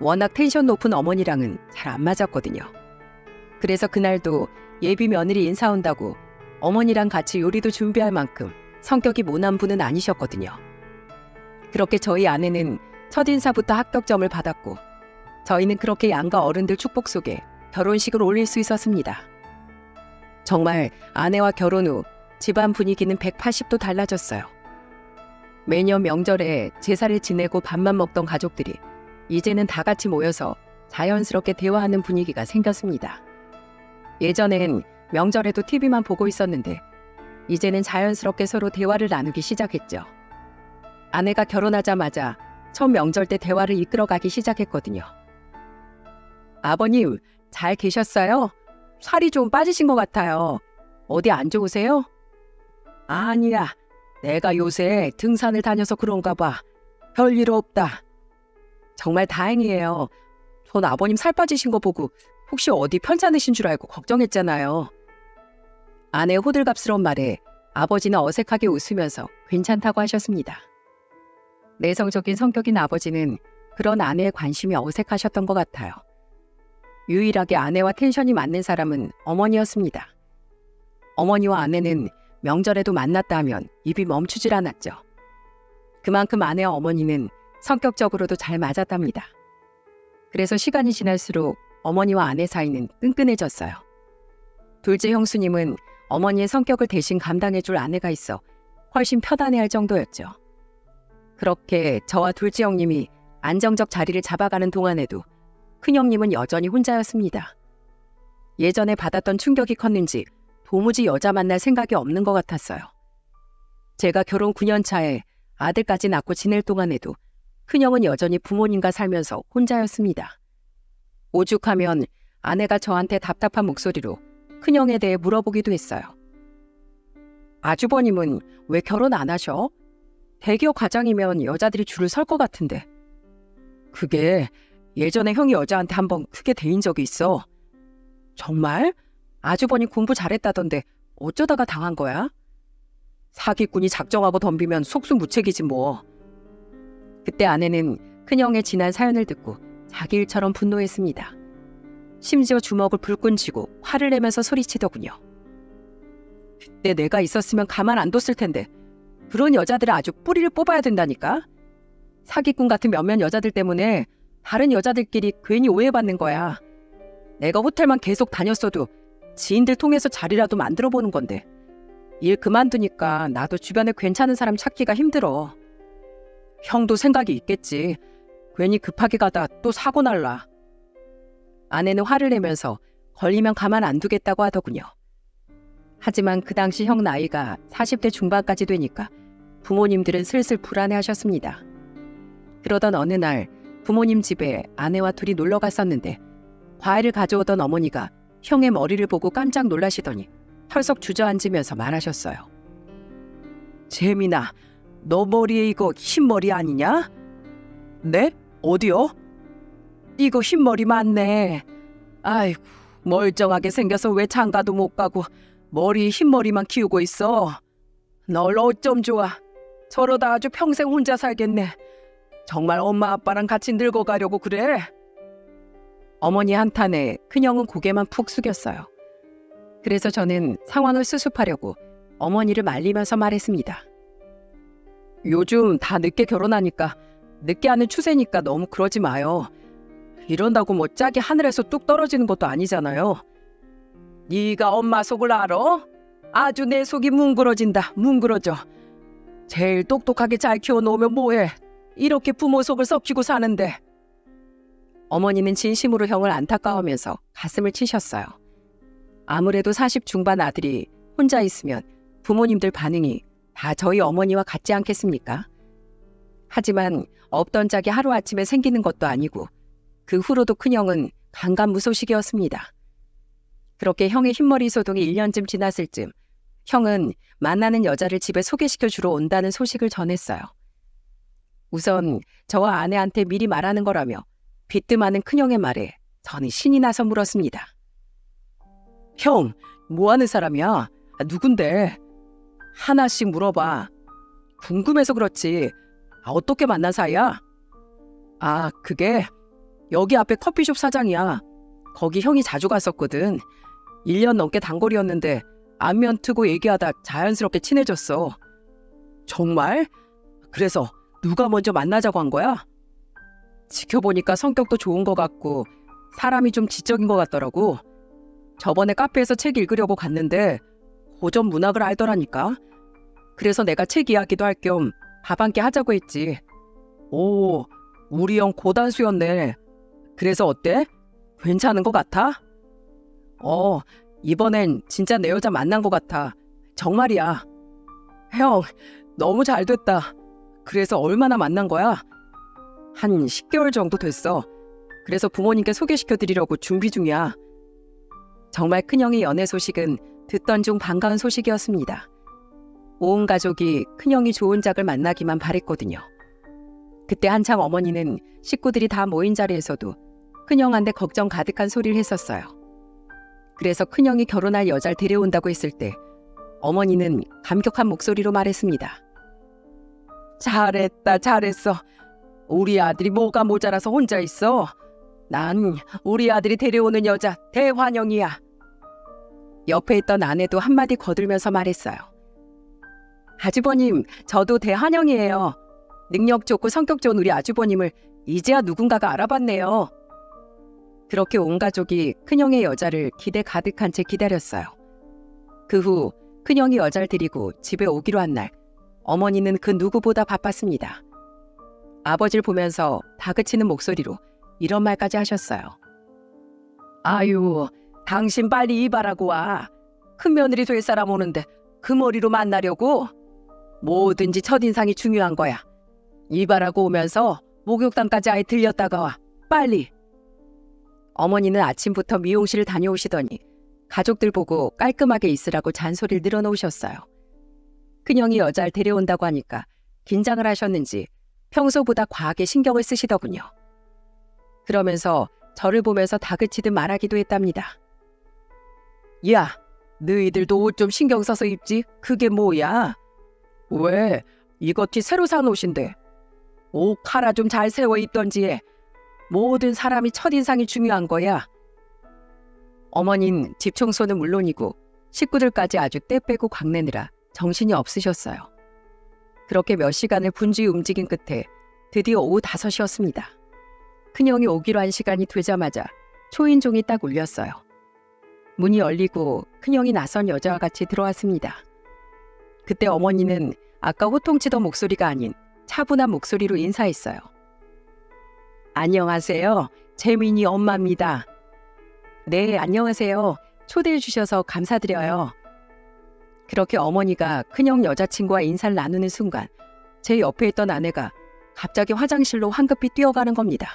워낙 텐션 높은 어머니랑은 잘 안 맞았거든요. 그래서 그날도 예비 며느리 인사 온다고 어머니랑 같이 요리도 준비할 만큼 성격이 모난 분은 아니셨거든요. 그렇게 저희 아내는 첫인사부터 합격점을 받았고 저희는 그렇게 양가 어른들 축복 속에 결혼식을 올릴 수 있었습니다. 정말 아내와 결혼 후 집안 분위기는 180도 달라졌어요. 매년 명절에 제사를 지내고 밥만 먹던 가족들이 이제는 다 같이 모여서 자연스럽게 대화하는 분위기가 생겼습니다. 예전엔 명절에도 TV만 보고 있었는데 이제는 자연스럽게 서로 대화를 나누기 시작했죠. 아내가 결혼하자마자 첫 명절 때 대화를 이끌어가기 시작했거든요. 아버님, 잘 계셨어요? 살이 좀 빠지신 것 같아요. 어디 안 좋으세요? 아니야, 내가 요새 등산을 다녀서 그런가 봐. 별일 없다. 정말 다행이에요. 전 아버님 살 빠지신 거 보고 혹시 어디 편찮으신 줄 알고 걱정했잖아요. 아내의 호들갑스러운 말에 아버지는 어색하게 웃으면서 괜찮다고 하셨습니다. 내성적인 성격인 아버지는 그런 아내의 관심이 어색하셨던 것 같아요. 유일하게 아내와 텐션이 맞는 사람은 어머니였습니다. 어머니와 아내는 명절에도 만났다 하면 입이 멈추질 않았죠. 그만큼 아내와 어머니는 성격적으로도 잘 맞았답니다. 그래서 시간이 지날수록 어머니와 아내 사이는 끈끈해졌어요. 둘째 형수님은 어머니의 성격을 대신 감당해줄 아내가 있어 훨씬 편안해할 정도였죠. 그렇게 저와 둘째 형님이 안정적 자리를 잡아가는 동안에도 큰형님은 여전히 혼자였습니다. 예전에 받았던 충격이 컸는지 도무지 여자 만날 생각이 없는 것 같았어요. 제가 결혼 9년 차에 아들까지 낳고 지낼 동안에도 큰형은 여전히 부모님과 살면서 혼자였습니다. 오죽하면 아내가 저한테 답답한 목소리로 큰형에 대해 물어보기도 했어요. 아주버님은 왜 결혼 안 하셔? 대기업 과장이면 여자들이 줄을 설 것 같은데. 그게 예전에 형이 여자한테 한번 크게 대인 적이 있어. 정말? 아주버님 공부 잘했다던데 어쩌다가 당한 거야? 사기꾼이 작정하고 덤비면 속수무책이지 뭐. 그때 아내는 큰형의 지난 사연을 듣고 자기 일처럼 분노했습니다. 심지어 주먹을 불끈 쥐고 화를 내면서 소리치더군요. 그때 내가 있었으면 가만 안 뒀을 텐데 그런 여자들은 아주 뿌리를 뽑아야 된다니까. 사기꾼 같은 몇몇 여자들 때문에 다른 여자들끼리 괜히 오해받는 거야. 내가 호텔만 계속 다녔어도 지인들 통해서 자리라도 만들어보는 건데 일 그만두니까 나도 주변에 괜찮은 사람 찾기가 힘들어. 형도 생각이 있겠지. 괜히 급하게 가다 또 사고 날라. 아내는 화를 내면서 걸리면 가만 안 두겠다고 하더군요. 하지만 그 당시 형 나이가 40대 중반까지 되니까 부모님들은 슬슬 불안해하셨습니다. 그러던 어느 날 부모님 집에 아내와 둘이 놀러 갔었는데 과일을 가져오던 어머니가 형의 머리를 보고 깜짝 놀라시더니 털썩 주저앉으면서 말하셨어요. 재민아, 너 머리에 이거 흰머리 아니냐? 네? 어디요? 이거 흰머리 맞네. 아이고, 멀쩡하게 생겨서 왜 장가도 못 가고 머리에 흰머리만 키우고 있어. 널 어쩜 좋아. 저러다 아주 평생 혼자 살겠네. 정말 엄마 아빠랑 같이 늙어가려고 그래? 어머니 한탄에 큰형은 고개만 푹 숙였어요. 그래서 저는 상황을 수습하려고 어머니를 말리면서 말했습니다. 요즘 다 늦게 결혼하니까 늦게 하는 추세니까 너무 그러지 마요. 이런다고 뭐 짝이 하늘에서 뚝 떨어지는 것도 아니잖아요. 네가 엄마 속을 알아? 아주 내 속이 뭉그러진다. 뭉그러져. 제일 똑똑하게 잘 키워놓으면 뭐해. 이렇게 부모 속을 썩히고 사는데. 어머니는 진심으로 형을 안타까워하면서 가슴을 치셨어요. 아무래도 40 중반 아들이 혼자 있으면 부모님들 반응이 다 저희 어머니와 같지 않겠습니까? 하지만 없던 짝이 하루아침에 생기는 것도 아니고 그 후로도 큰형은 강간무소식이었습니다. 그렇게 형의 흰머리 소동이 1년쯤 지났을 즈음 형은 만나는 여자를 집에 소개시켜주러 온다는 소식을 전했어요. 우선 저와 아내한테 미리 말하는 거라며 비뜸하는 큰형의 말에 저는 신이 나서 물었습니다. 형, 뭐하는 사람이야? 누군데? 하나씩 물어봐. 궁금해서 그렇지. 어떻게 만난 사이야? 그게 여기 앞에 커피숍 사장이야. 거기 형이 자주 갔었거든. 1년 넘게 단골이었는데 안면 트고 얘기하다 자연스럽게 친해졌어. 정말? 그래서 누가 먼저 만나자고 한 거야? 지켜보니까 성격도 좋은 것 같고 사람이 좀 지적인 것 같더라고. 저번에 카페에서 책 읽으려고 갔는데 고전 문학을 알더라니까. 그래서 내가 책 이야기도 할 겸 밥 한 끼 하자고 했지. 오, 우리 형 고단수였네. 그래서 어때? 괜찮은 것 같아? 이번엔 진짜 내 여자 만난 것 같아. 정말이야. 형, 너무 잘 됐다. 그래서 얼마나 만난 거야? 한 10개월 정도 됐어. 그래서 부모님께 소개시켜드리려고 준비 중이야. 정말 큰형의 연애 소식은 듣던 중 반가운 소식이었습니다. 온 가족이 큰형이 좋은 짝을 만나기만 바랬거든요. 그때 한창 어머니는 식구들이 다 모인 자리에서도 큰형한테 걱정 가득한 소리를 했었어요. 그래서 큰형이 결혼할 여자를 데려온다고 했을 때 어머니는 감격한 목소리로 말했습니다. 잘했다, 잘했어. 우리 아들이 뭐가 모자라서 혼자 있어. 난 우리 아들이 데려오는 여자 대환영이야. 옆에 있던 아내도 한마디 거들면서 말했어요. 아주버님, 저도 대환영이에요. 능력 좋고 성격 좋은 우리 아주버님을 이제야 누군가가 알아봤네요. 그렇게 온 가족이 큰형의 여자를 기대 가득한 채 기다렸어요. 그 후 큰형이 여자를 데리고 집에 오기로 한 날, 어머니는 그 누구보다 바빴습니다. 아버지를 보면서 다그치는 목소리로 이런 말까지 하셨어요. 아유, 당신 빨리 이발하고 와. 큰며느리 될 사람 오는데 그 머리로 만나려고? 뭐든지 첫인상이 중요한 거야. 이발하고 오면서 목욕탕까지 아예 들렸다가 와. 빨리. 어머니는 아침부터 미용실을 다녀오시더니 가족들 보고 깔끔하게 있으라고 잔소리를 늘어놓으셨어요. 큰형이 여자를 데려온다고 하니까 긴장을 하셨는지 평소보다 과하게 신경을 쓰시더군요. 그러면서 저를 보면서 다그치듯 말하기도 했답니다. 야, 너희들도 옷 좀 신경 써서 입지? 그게 뭐야? 왜? 이것이 새로 산 옷인데. 옷 칼아 좀 잘 세워 입던지 해. 모든 사람이 첫인상이 중요한 거야. 어머니는 집 청소는 물론이고 식구들까지 아주 떼 빼고 광내느라 정신이 없으셨어요. 그렇게 몇 시간을 분주히 움직인 끝에 드디어 오후 5시였습니다. 큰형이 오기로 한 시간이 되자마자 초인종이 딱 울렸어요. 문이 열리고 큰형이 낯선 여자와 같이 들어왔습니다. 그때 어머니는 아까 호통치던 목소리가 아닌 차분한 목소리로 인사했어요. 안녕하세요. 재민이 엄마입니다. 네, 안녕하세요. 초대해 주셔서 감사드려요. 그렇게 어머니가 큰형 여자친구와 인사를 나누는 순간 제 옆에 있던 아내가 갑자기 화장실로 황급히 뛰어가는 겁니다.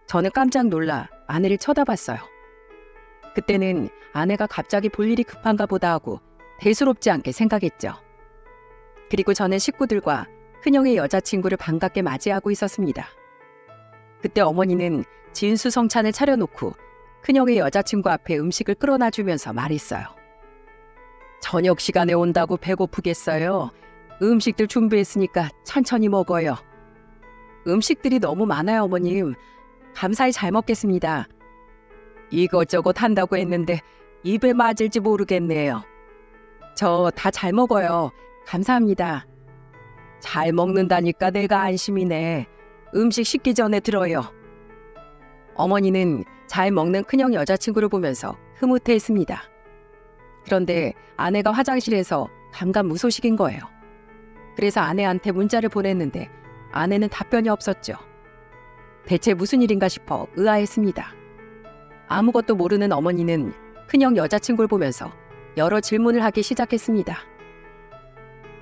저는 깜짝 놀라 아내를 쳐다봤어요. 그때는 아내가 갑자기 볼 일이 급한가 보다 하고 대수롭지 않게 생각했죠. 그리고 저는 식구들과 큰형의 여자친구를 반갑게 맞이하고 있었습니다. 그때 어머니는 진수성찬을 차려놓고 큰형의 여자친구 앞에 음식을 끌어놔주면서 말했어요. 저녁 시간에 온다고 배고프겠어요? 음식들 준비했으니까 천천히 먹어요. 음식들이 너무 많아요, 어머님. 감사히 잘 먹겠습니다. 이것저것 한다고 했는데 입에 맞을지 모르겠네요. 저 다 잘 먹어요. 감사합니다. 잘 먹는다니까 내가 안심이네. 음식 식기 전에 들어요. 어머니는 잘 먹는 큰형 여자친구를 보면서 흐뭇해했습니다. 그런데 아내가 화장실에서 감감무소식인 거예요. 그래서 아내한테 문자를 보냈는데 아내는 답변이 없었죠. 대체 무슨 일인가 싶어 의아했습니다. 아무것도 모르는 어머니는 큰형 여자친구를 보면서 여러 질문을 하기 시작했습니다.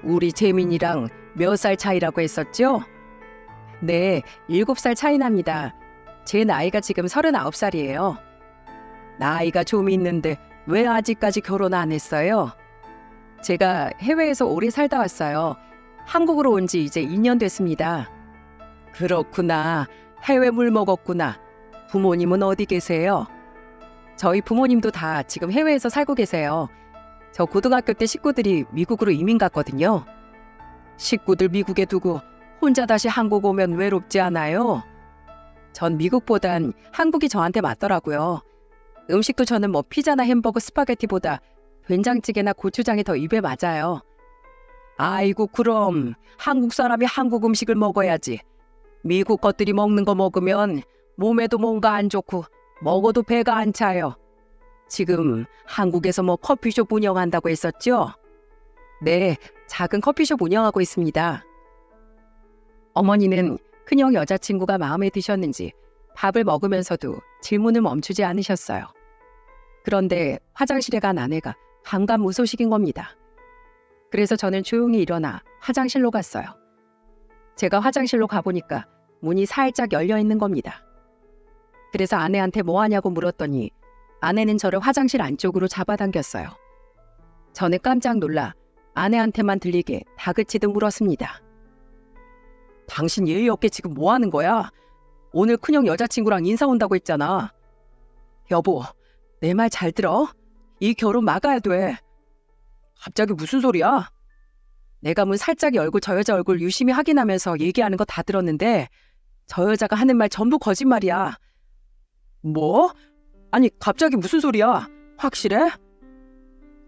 우리 재민이랑 몇 살 차이라고 했었죠? 네, 7살 차이 납니다. 제 나이가 지금 39살이에요. 나이가 좀 있는데 왜 아직까지 결혼 안 했어요? 제가 해외에서 오래 살다 왔어요. 한국으로 온 지 이제 2년 됐습니다. 그렇구나. 해외 물 먹었구나. 부모님은 어디 계세요? 저희 부모님도 다 지금 해외에서 살고 계세요. 저 고등학교 때 식구들이 미국으로 이민 갔거든요. 식구들 미국에 두고 혼자 다시 한국 오면 외롭지 않아요? 전 미국보단 한국이 저한테 맞더라고요. 음식도 저는 뭐 피자나 햄버거, 스파게티보다 된장찌개나 고추장이 더 입에 맞아요. 아이고 그럼 한국 사람이 한국 음식을 먹어야지. 미국 것들이 먹는 거 먹으면 몸에도 뭔가 안 좋고 먹어도 배가 안 차요. 지금 한국에서 뭐 커피숍 운영한다고 했었죠? 네, 작은 커피숍 운영하고 있습니다. 어머니는 큰형 여자친구가 마음에 드셨는지 밥을 먹으면서도 질문을 멈추지 않으셨어요. 그런데 화장실에 간 아내가 반감무소식인 겁니다. 그래서 저는 조용히 일어나 화장실로 갔어요. 제가 화장실로 가보니까 문이 살짝 열려 있는 겁니다. 그래서 아내한테 뭐 하냐고 물었더니 아내는 저를 화장실 안쪽으로 잡아당겼어요. 저는 깜짝 놀라 아내한테만 들리게 다그치듯 물었습니다. 당신 예의 없게 지금 뭐 하는 거야? 오늘 큰형 여자친구랑 인사 온다고 했잖아. 여보, 내 말 잘 들어? 이 결혼 막아야 돼. 갑자기 무슨 소리야? 내가 문 살짝 열고 저 여자 얼굴 유심히 확인하면서 얘기하는 거 다 들었는데 저 여자가 하는 말 전부 거짓말이야. 뭐? 아니 갑자기 무슨 소리야? 확실해?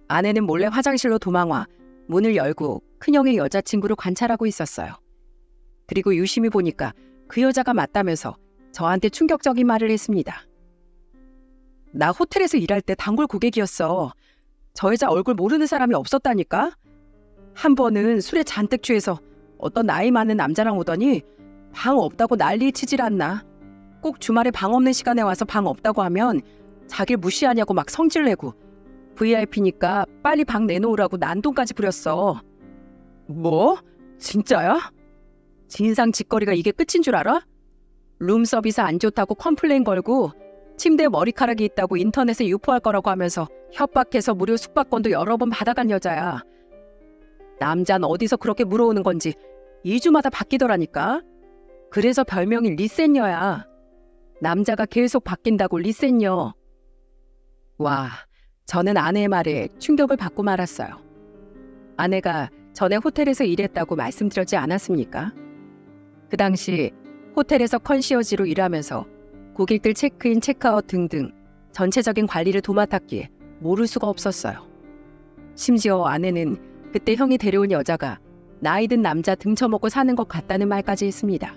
아내는 몰래 화장실로 도망와 문을 열고 큰형의 여자친구를 관찰하고 있었어요. 그리고 유심히 보니까 그 여자가 맞다면서 저한테 충격적인 말을 했습니다. 나 호텔에서 일할 때 단골 고객이었어. 저 여자 얼굴 모르는 사람이 없었다니까? 한 번은 술에 잔뜩 취해서 어떤 나이 많은 남자랑 오더니 방 없다고 난리 치질 않나. 꼭 주말에 방 없는 시간에 와서 방 없다고 하면 자기를 무시하냐고 막 성질내고 VIP니까 빨리 방 내놓으라고 난동까지 부렸어. 뭐? 진짜야? 진상 짓거리가 이게 끝인 줄 알아? 룸서비스 안 좋다고 컴플레인 걸고 침대에 머리카락이 있다고 인터넷에 유포할 거라고 하면서 협박해서 무료 숙박권도 여러 번 받아간 여자야. 남자는 어디서 그렇게 물어오는 건지 2주마다 바뀌더라니까. 그래서 별명이 리센녀야. 남자가 계속 바뀐다고 리센녀. 와, 저는 아내의 말에 충격을 받고 말았어요. 아내가 전에 호텔에서 일했다고 말씀드렸지 않았습니까? 그 당시 호텔에서 컨시어지로 일하면서 고객들 체크인, 체크아웃 등등 전체적인 관리를 도맡았기에 모를 수가 없었어요. 심지어 아내는 그때 형이 데려온 여자가 나이 든 남자 등쳐먹고 사는 것 같다는 말까지 했습니다.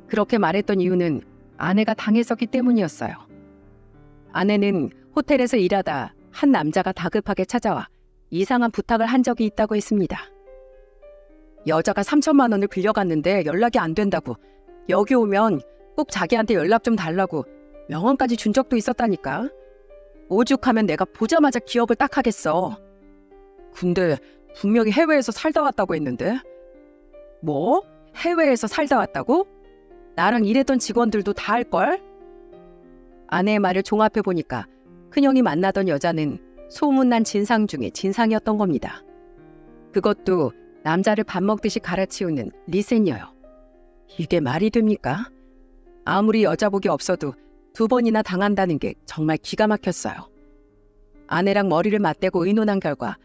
그렇게 말했던 이유는 아내가 당했었기 때문이었어요. 아내는 호텔에서 일하다 한 남자가 다급하게 찾아와 이상한 부탁을 한 적이 있다고 했습니다. 여자가 3천만 원을 빌려갔는데 연락이 안 된다고 여기 오면 꼭 자기한테 연락 좀 달라고 명언까지 준 적도 있었다니까. 오죽하면 내가 보자마자 기억을 딱 하겠어. 근데 분명히 해외에서 살다 왔다고 했는데. 뭐? 해외에서 살다 왔다고? 나랑 일했던 직원들도 다 알걸? 아내의 말을 종합해보니까 큰형이 만나던 여자는 소문난 진상 중에 진상이었던 겁니다. 그것도 남자를 밥 먹듯이 갈아치우는 리센녀요. 이게 말이 됩니까? 아무리 여자복이 없어도 2번이나 당한다는 게 정말 기가 막혔어요. 아내랑 머리를 맞대고 의논한 결과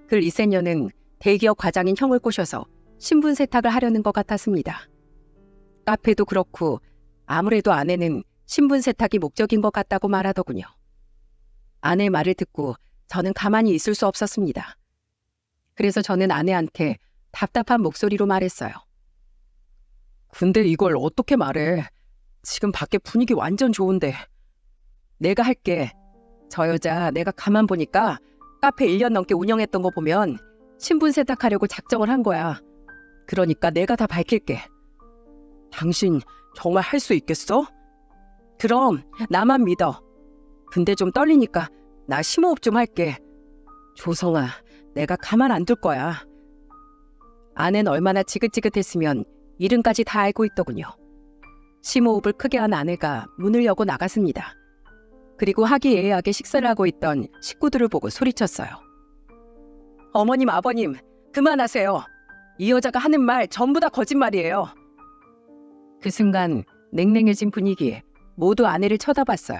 그 리센녀는 대기업 과장인 형을 꼬셔서 신분 세탁을 하려는 것 같았습니다. 카페도 그렇고 아무래도 아내는 신분 세탁이 목적인 것 같다고 말하더군요. 아내의 말을 듣고 저는 가만히 있을 수 없었습니다. 그래서 저는 아내한테 답답한 목소리로 말했어요. 근데 이걸 어떻게 말해? 지금 밖에 분위기 완전 좋은데. 내가 할게. 저 여자 내가 가만 보니까 카페 1년 넘게 운영했던 거 보면 신분 세탁하려고 작정을 한 거야. 그러니까 내가 다 밝힐게. 당신 정말 할 수 있겠어? 그럼 나만 믿어. 근데 좀 떨리니까 나 심호흡 좀 할게. 조성아, 내가 가만 안 둘 거야. 아내는 얼마나 지긋지긋했으면 이름까지 다 알고 있더군요. 심호흡을 크게 한 아내가 문을 여고 나갔습니다. 그리고 화기애애하게 식사를 하고 있던 식구들을 보고 소리쳤어요. 어머님, 아버님, 그만하세요. 이 여자가 하는 말 전부 다 거짓말이에요. 그 순간 냉랭해진 분위기에 모두 아내를 쳐다봤어요.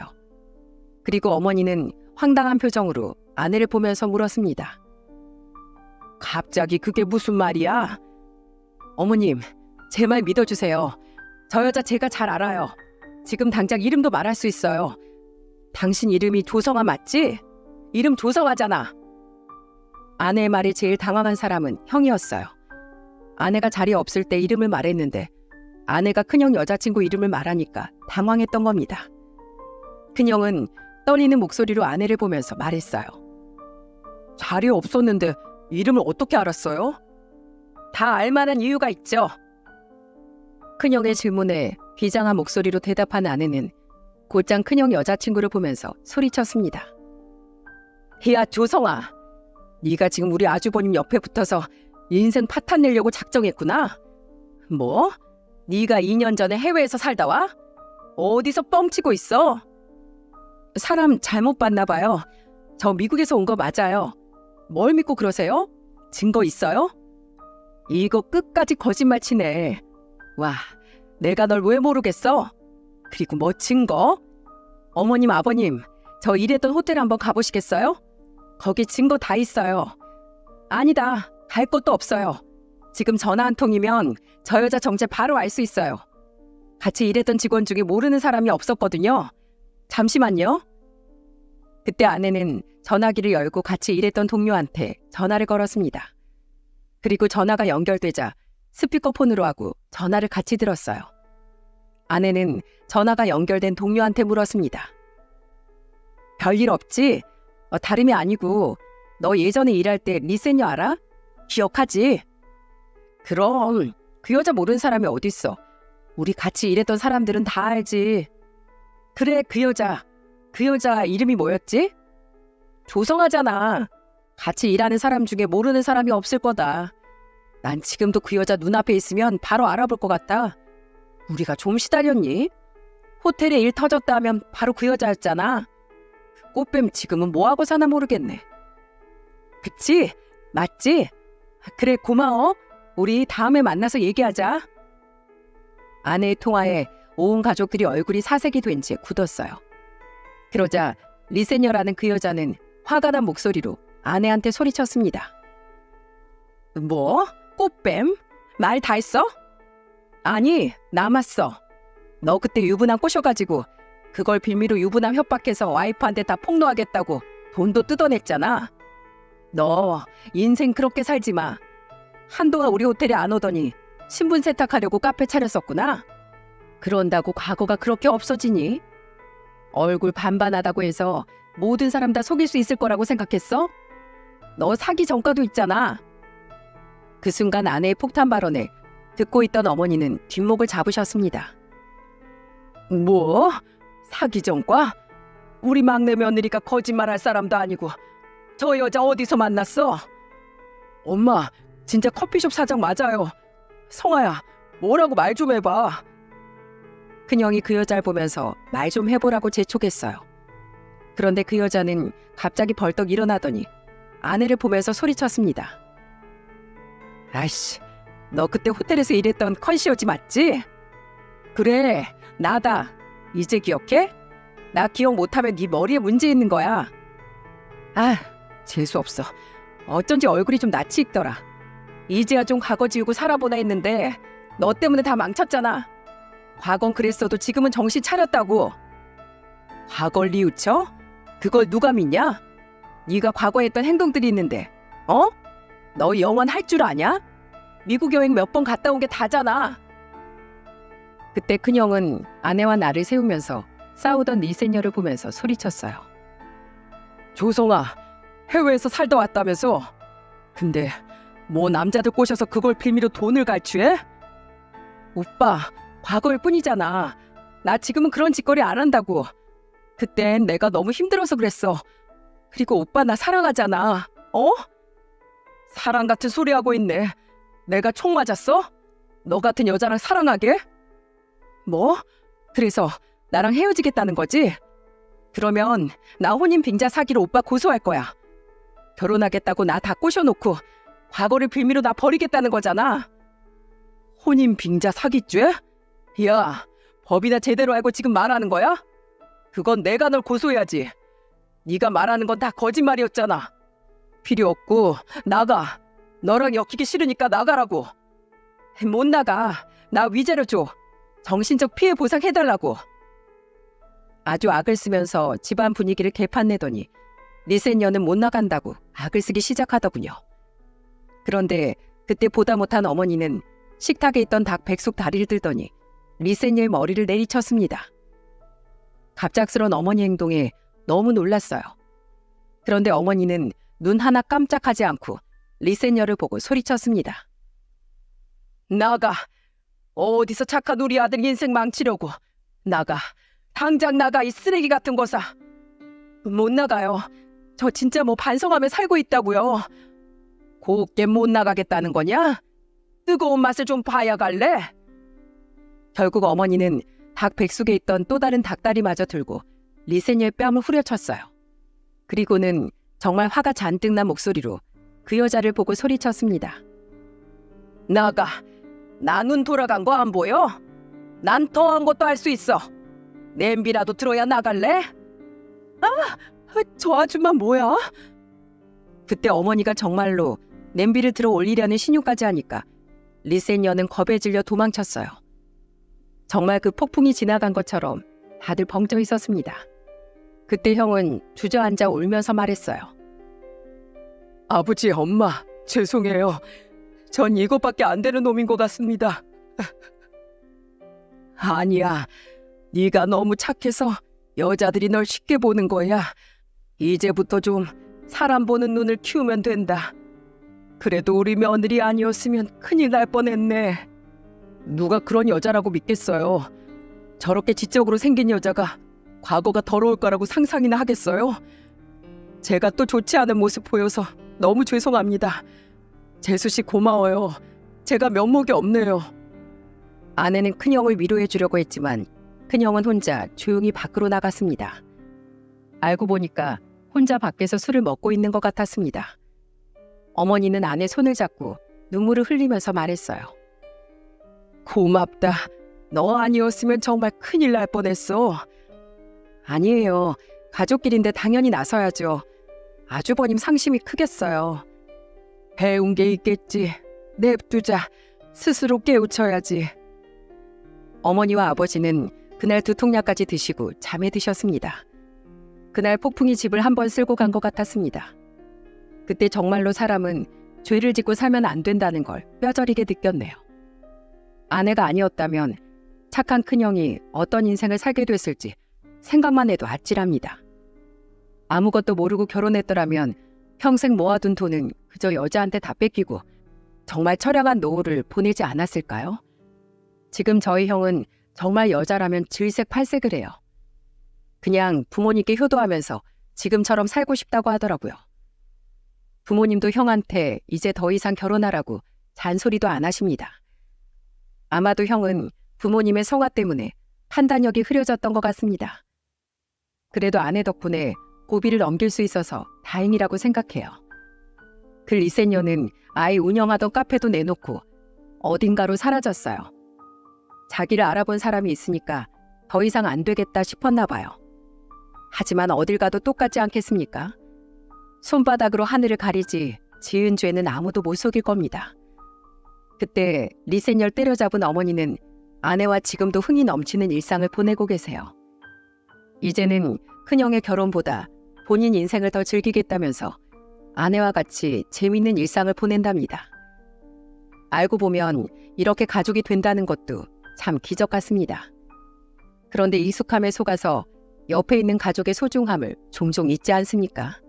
그리고 어머니는 황당한 표정으로 아내를 보면서 물었습니다. 갑자기 그게 무슨 말이야? 어머님, 제 말 믿어주세요. 저 여자 제가 잘 알아요. 지금 당장 이름도 말할 수 있어요. 당신 이름이 조성아 맞지? 이름 조성아잖아. 아내의 말에 제일 당황한 사람은 형이었어요. 아내가 자리에 없을 때 이름을 말했는데 아내가 큰형 여자친구 이름을 말하니까 당황했던 겁니다. 큰형은 떨리는 목소리로 아내를 보면서 말했어요. 자리에 없었는데 이름을 어떻게 알았어요? 다 알만한 이유가 있죠. 큰형의 질문에 비장한 목소리로 대답한 아내는 곧장 큰형 여자친구를 보면서 소리쳤습니다. 야, 조성아. 네가 지금 우리 아주버님 옆에 붙어서 인생 파탄 내려고 작정했구나. 뭐? 네가 2년 전에 해외에서 살다 와? 어디서 뻥치고 있어? 사람 잘못 봤나 봐요. 저 미국에서 온 거 맞아요. 뭘 믿고 그러세요? 증거 있어요? 이거 끝까지 거짓말 치네. 와, 내가 널 왜 모르겠어? 그리고 뭐 증거? 어머님, 아버님, 저 일했던 호텔 한번 가보시겠어요? 거기 증거 다 있어요. 아니다, 갈 것도 없어요. 지금 전화 한 통이면 저 여자 정체 바로 알 수 있어요. 같이 일했던 직원 중에 모르는 사람이 없었거든요. 잠시만요. 그때 아내는 전화기를 열고 같이 일했던 동료한테 전화를 걸었습니다. 그리고 전화가 연결되자 스피커폰으로 하고 전화를 같이 들었어요. 아내는 전화가 연결된 동료한테 물었습니다. 별일 없지? 다름이 아니고 너 예전에 일할 때 리센녀 알아? 기억하지? 그럼 그 여자 모르는 사람이 어딨어. 우리 같이 일했던 사람들은 다 알지. 그래, 그 여자 이름이 뭐였지? 조성아잖아. 같이 일하는 사람 중에 모르는 사람이 없을 거다. 난 지금도 그 여자 눈앞에 있으면 바로 알아볼 것 같다. 우리가 좀 시달렸니? 호텔에 일 터졌다 하면 바로 그 여자였잖아. 꽃뱀 지금은 뭐하고 사나 모르겠네. 그치? 맞지? 그래, 고마워. 우리 다음에 만나서 얘기하자. 아내의 통화에 온 가족들이 얼굴이 사색이 된 채 굳었어요. 그러자 리세녀라는 그 여자는 화가 난 목소리로 아내한테 소리쳤습니다. 뭐? 꽃뱀? 말 다 했어? 아니, 남았어. 너 그때 유부남 꼬셔가지고 그걸 빌미로 유부남 협박해서 와이프한테 다 폭로하겠다고 돈도 뜯어냈잖아. 너 인생 그렇게 살지 마. 한동안 우리 호텔에 안 오더니 신분 세탁하려고 카페 차렸었구나. 그런다고 과거가 그렇게 없어지니? 얼굴 반반하다고 해서 모든 사람 다 속일 수 있을 거라고 생각했어? 너 사기 전과도 있잖아. 그 순간 아내의 폭탄 발언에 듣고 있던 어머니는 뒷목을 잡으셨습니다. 뭐? 사기 전과? 우리 막내 며느리가 거짓말할 사람도 아니고 저 여자 어디서 만났어? 엄마, 진짜 커피숍 사장 맞아요. 성아야, 뭐라고 말 좀 해봐. 큰형이 그 여자를 보면서 말 좀 해보라고 재촉했어요. 그런데 그 여자는 갑자기 벌떡 일어나더니 아내를 보면서 소리쳤습니다. 아이씨, 너 그때 호텔에서 일했던 컨시어지 맞지? 그래, 나다. 이제 기억해? 나 기억 못하면 네 머리에 문제 있는 거야. 아, 재수없어. 어쩐지 얼굴이 좀 낯이 익더라. 이제야 좀 과거 지우고 살아보나 했는데 너 때문에 다 망쳤잖아. 과거는 그랬어도 지금은 정신 차렸다고. 과거를 뉘우쳐? 그걸 누가 믿냐? 네가 과거에 했던 행동들이 있는데 너 영원 할 줄 아냐? 미국 여행 몇 번 갔다 온 게 다잖아. 그때 큰형은 아내와 나를 세우면서 싸우던 리세녀를 보면서 소리쳤어요. 조성아, 해외에서 살다 왔다면서? 근데 뭐 남자들 꼬셔서 그걸 빌미로 돈을 갈취해? 오빠, 과거일 뿐이잖아. 나 지금은 그런 짓거리 안 한다고. 그땐 내가 너무 힘들어서 그랬어. 그리고 오빠 나 사랑하잖아. 사랑 같은 소리 하고 있네. 내가 총 맞았어? 너 같은 여자랑 사랑하게? 뭐? 그래서 나랑 헤어지겠다는 거지? 그러면 나 혼인 빙자 사기로 오빠 고소할 거야. 결혼하겠다고 나 다 꼬셔놓고 과거를 빌미로 나 버리겠다는 거잖아. 혼인 빙자 사기죄? 야, 법이나 제대로 알고 지금 말하는 거야? 그건 내가 널 고소해야지. 네가 말하는 건 다 거짓말이었잖아. 필요 없고 나가. 너랑 엮이기 싫으니까 나가라고. 못 나가. 나 위자료 줘. 정신적 피해 보상해달라고. 아주 악을 쓰면서 집안 분위기를 개판내더니 리센녀는 못 나간다고 악을 쓰기 시작하더군요. 그런데 그때 보다 못한 어머니는 식탁에 있던 닭 백숙 다리를 들더니 리센녀의 머리를 내리쳤습니다. 갑작스런 어머니 행동에 너무 놀랐어요. 그런데 어머니는 눈 하나 깜짝하지 않고 리센녀를 보고 소리쳤습니다. 나가. 어디서 착한 우리 아들 인생 망치려고. 나가. 당장 나가, 이 쓰레기 같은 거사. 못 나가요. 저 진짜 뭐 반성하며 살고 있다고요. 곱게 못 나가겠다는 거냐? 뜨거운 맛을 좀 봐야 갈래? 결국 어머니는 닭 백숙에 있던 또 다른 닭다리마저 들고 리센녀의 뺨을 후려쳤어요. 그리고는 정말 화가 잔뜩 난 목소리로 그 여자를 보고 소리쳤습니다. 나가. 나 눈 돌아간 거 안 보여? 난 더한 것도 할 수 있어. 냄비라도 들어야 나갈래? 저 아줌마 뭐야? 그때 어머니가 정말로 냄비를 들어 올리려는 신용까지 하니까 리센녀는 겁에 질려 도망쳤어요. 정말 그 폭풍이 지나간 것처럼 다들 벙쪄 있었습니다. 그때 형은 주저앉아 울면서 말했어요. 아버지, 엄마, 죄송해요. 전 이것밖에 안 되는 놈인 것 같습니다. 아니야. 네가 너무 착해서 여자들이 널 쉽게 보는 거야. 이제부터 좀 사람 보는 눈을 키우면 된다. 그래도 우리 며느리 아니었으면 큰일 날 뻔했네. 누가 그런 여자라고 믿겠어요. 저렇게 지적으로 생긴 여자가 과거가 더러울 거라고 상상이나 하겠어요? 제가 또 좋지 않은 모습 보여서 너무 죄송합니다. 재수 씨 고마워요. 제가 면목이 없네요. 아내는 큰형을 위로해 주려고 했지만 큰형은 혼자 조용히 밖으로 나갔습니다. 알고 보니까 혼자 밖에서 술을 먹고 있는 것 같았습니다. 어머니는 아내 손을 잡고 눈물을 흘리면서 말했어요. 고맙다. 너 아니었으면 정말 큰일 날 뻔했어. 아니에요. 가족끼리인데 당연히 나서야죠. 아주버님 상심이 크겠어요. 배운 게 있겠지. 냅두자. 스스로 깨우쳐야지. 어머니와 아버지는 그날 두통약까지 드시고 잠에 드셨습니다. 그날 폭풍이 집을 한번 쓸고 간 것 같았습니다. 그때 정말로 사람은 죄를 짓고 살면 안 된다는 걸 뼈저리게 느꼈네요. 아내가 아니었다면 착한 큰형이 어떤 인생을 살게 됐을지 생각만 해도 아찔합니다. 아무것도 모르고 결혼했더라면 평생 모아둔 돈은 그저 여자한테 다 뺏기고 정말 처량한 노후를 보내지 않았을까요? 지금 저희 형은 정말 여자라면 질색팔색을 해요. 그냥 부모님께 효도하면서 지금처럼 살고 싶다고 하더라고요. 부모님도 형한테 이제 더 이상 결혼하라고 잔소리도 안 하십니다. 아마도 형은 부모님의 성화 때문에 판단력이 흐려졌던 것 같습니다. 그래도 아내 덕분에 고비를 넘길 수 있어서 다행이라고 생각해요. 그 리센녀는 아이 운영하던 카페도 내놓고 어딘가로 사라졌어요. 자기를 알아본 사람이 있으니까 더 이상 안 되겠다 싶었나 봐요. 하지만 어딜 가도 똑같지 않겠습니까? 손바닥으로 하늘을 가리지 지은 죄는 아무도 못 속일 겁니다. 그때 리센녀를 때려잡은 어머니는 아내와 지금도 흥이 넘치는 일상을 보내고 계세요. 이제는 큰형의 결혼보다 본인 인생을 더 즐기겠다면서 아내와 같이 재미있는 일상을 보낸답니다. 알고 보면 이렇게 가족이 된다는 것도 참 기적 같습니다. 그런데 익숙함에 속아서 옆에 있는 가족의 소중함을 종종 잊지 않습니까?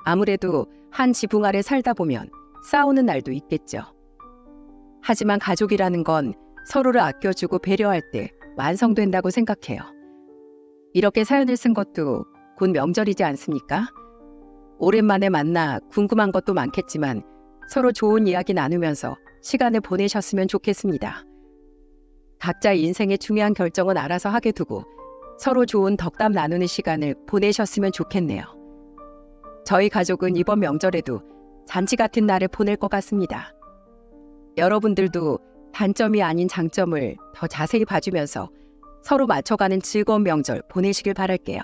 아무래도 한 지붕 아래 살다 보면 싸우는 날도 있겠죠. 하지만 가족이라는 건 서로를 아껴주고 배려할 때 완성된다고 생각해요. 이렇게 사연을 쓴 것도 곧 명절이지 않습니까? 오랜만에 만나 궁금한 것도 많겠지만 서로 좋은 이야기 나누면서 시간을 보내셨으면 좋겠습니다. 각자 인생의 중요한 결정은 알아서 하게 두고 서로 좋은 덕담 나누는 시간을 보내셨으면 좋겠네요. 저희 가족은 이번 명절에도 잔치 같은 날을 보낼 것 같습니다. 여러분들도 단점이 아닌 장점을 더 자세히 봐주면서 서로 맞춰가는 즐거운 명절 보내시길 바랄게요.